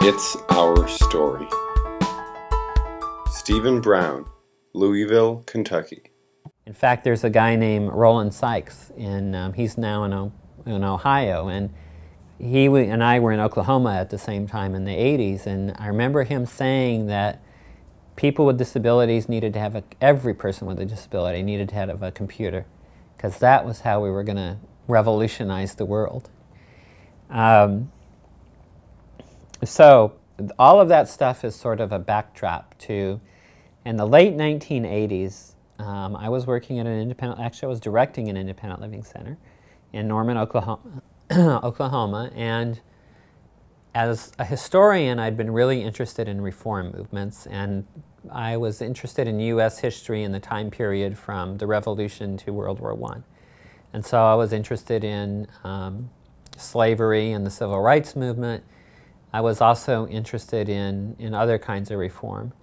It's Our Story. Stephen Brown, Louisville, Kentucky. In fact, there's a guy named Roland Sykes, and he's now in Ohio, and he and I were in Oklahoma at the same time in the 80s, and I remember him saying that people with disabilities needed to have every person with a disability needed to have a computer, because that was how we were going to revolutionize the world. So all of that stuff is sort of a backdrop to, in the late 1980s, I was working at an independent, actually I was directing an independent living center in Norman, Oklahoma, Oklahoma, and as a historian I'd been really interested in reform movements, and I was interested in U.S. history in the time period from the Revolution to World War I. And so I was interested in slavery and the Civil Rights Movement. I was also interested in other kinds of reform.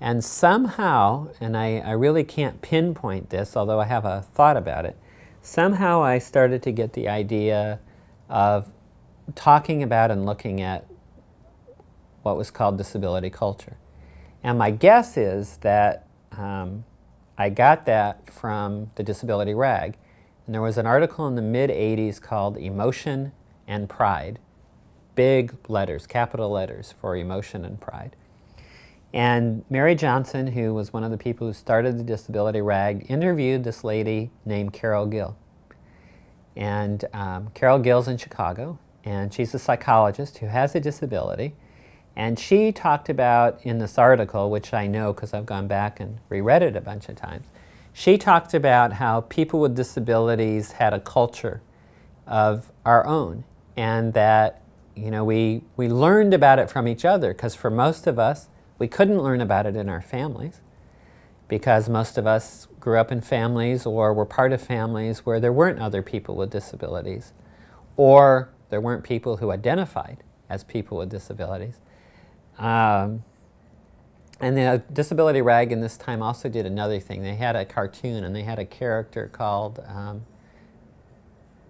And somehow, and I really can't pinpoint this, although I have a thought about it, somehow I started to get the idea of talking about and looking at what was called disability culture. And my guess is that I got that from the Disability Rag. And there was an article in the mid-80s called Emotion and Pride. Big letters, capital letters for emotion and pride. And Mary Johnson, who was one of the people who started the Disability Rag, interviewed this lady named Carol Gill. And Carol Gill's in Chicago, and she's a psychologist who has a disability. And she talked about, in this article, which I know because I've gone back and reread it a bunch of times, she talked about how people with disabilities had a culture of our own, and that we learned about it from each other, because for most of us, we couldn't learn about it in our families, because most of us grew up in families or were part of families where there weren't other people with disabilities, or there weren't people who identified as people with disabilities. And the Disability Rag in this time also did another thing. They had a cartoon, and they had a character called,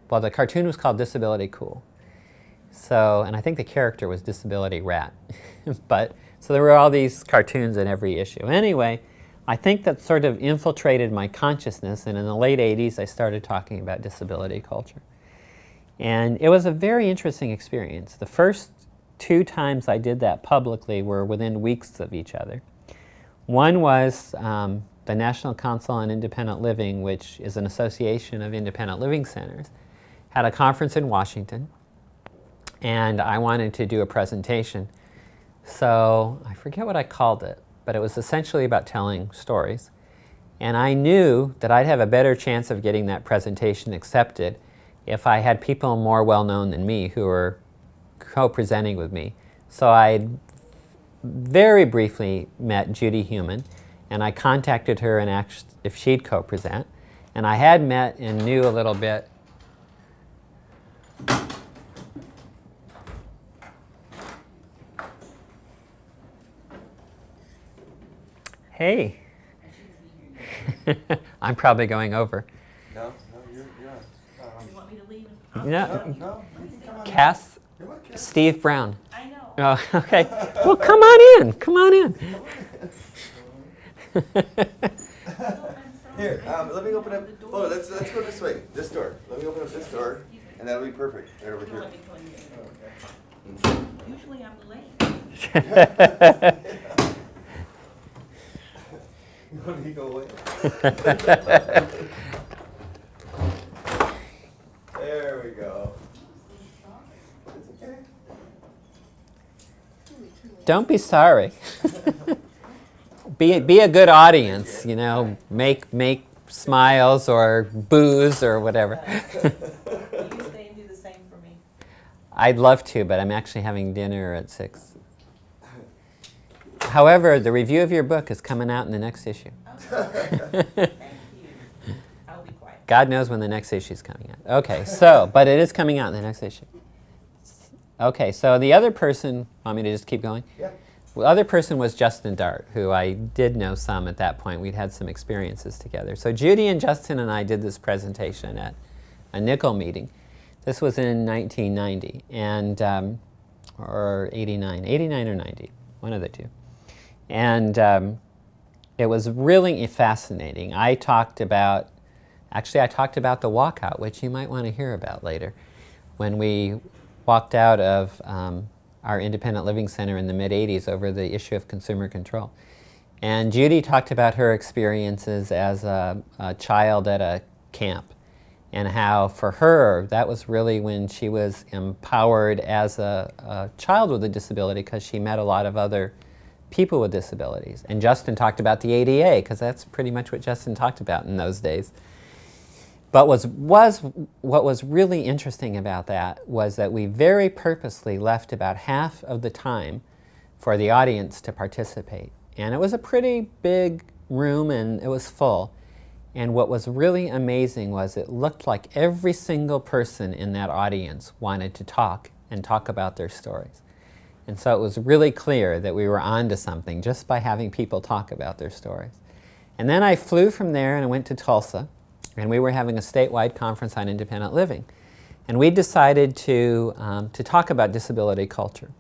well, the cartoon was called Disability Cool. So, and I think the character was Disability Rat. So there were all these cartoons in every issue. Anyway, I think that sort of infiltrated my consciousness, and in the late 80s I started talking about disability culture. And it was a very interesting experience. The first 2 times I did that publicly were within weeks of each other. One was the National Council on Independent Living, which is an association of independent living centers, had a conference in Washington, and I wanted to do a presentation. So I forget what I called it, but it was essentially about telling stories. And I knew that I'd have a better chance of getting that presentation accepted if I had people more well-known than me who were co-presenting with me. So I very briefly met Judy Heumann, and I contacted her and asked if she'd co-present. And I had met and knew a little bit. Hey. I'm probably going over. No, you're on. You want me to leave? No, Cass? Steve Brown. I know. Oh, okay. Well, come on in. Come on in. Here, let me open up. Hold on, let's go this way. This door. Let me open up this door, and that'll be perfect. Right over here. Usually I'm late. You want me to go away? There we go. It's okay. Don't be sorry. Be a good audience, make smiles or boos or whatever. Will you stay and do the same for me? I'd love to, but I'm actually having dinner at 6. However, the review of your book is coming out in the next issue. Thank you. I'll be quiet. God knows when the next issue is coming out. Okay, so, but it is coming out in the next issue. Okay, so the other person, want me to just keep going? Yeah. The other person was Justin Dart, who I did know some at that point. We'd had some experiences together. So Judy and Justin and I did this presentation at a Nickel meeting. This was in 1990. And or 89 or 90, one of the two. And it was really fascinating. I talked about the walkout, which you might want to hear about later, when we walked out of our independent living center in the mid-'80s over the issue of consumer control. And Judy talked about her experiences as a child at a camp, and how for her that was really when she was empowered as a child with a disability, because she met a lot of other people with disabilities. And Justin talked about the ADA, because that's pretty much what Justin talked about in those days. But what was really interesting about that was that we very purposely left about half of the time for the audience to participate. And it was a pretty big room, and it was full. And what was really amazing was it looked like every single person in that audience wanted to talk and talk about their stories. And so it was really clear that we were onto something just by having people talk about their stories. And then I flew from there and I went to Tulsa, and we were having a statewide conference on independent living. And we decided to talk about disability culture.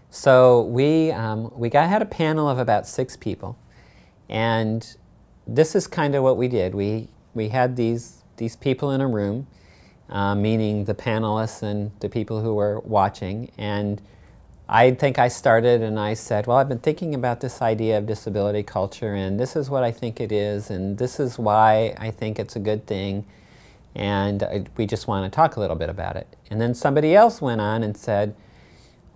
So we had a panel of about 6 people, and this is kind of what we did. We had these people in a room, meaning the panelists and the people who were watching, and I think I started and I said, well, I've been thinking about this idea of disability culture, and this is what I think it is, and this is why I think it's a good thing, and we just want to talk a little bit about it. And then somebody else went on and said,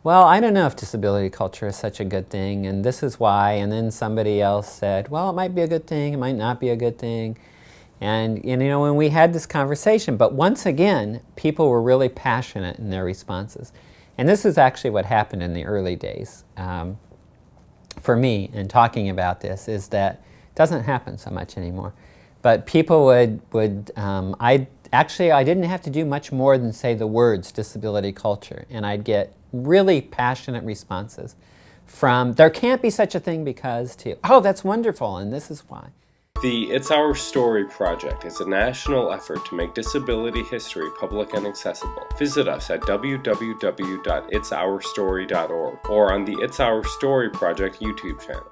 well, I don't know if disability culture is such a good thing, and this is why. And then somebody else said, well, it might be a good thing, it might not be a good thing. And you know, when we had this conversation, but once again, people were really passionate in their responses. And this is actually what happened in the early days. For me, in talking about this, is that it doesn't happen so much anymore. But people I didn't have to do much more than say the words disability culture, and I'd get really passionate responses from, there can't be such a thing because, to, oh, that's wonderful, and this is why. The It's Our Story project is a national effort to make disability history public and accessible. Visit us at www.itsourstory.org or on the It's Our Story project YouTube channel.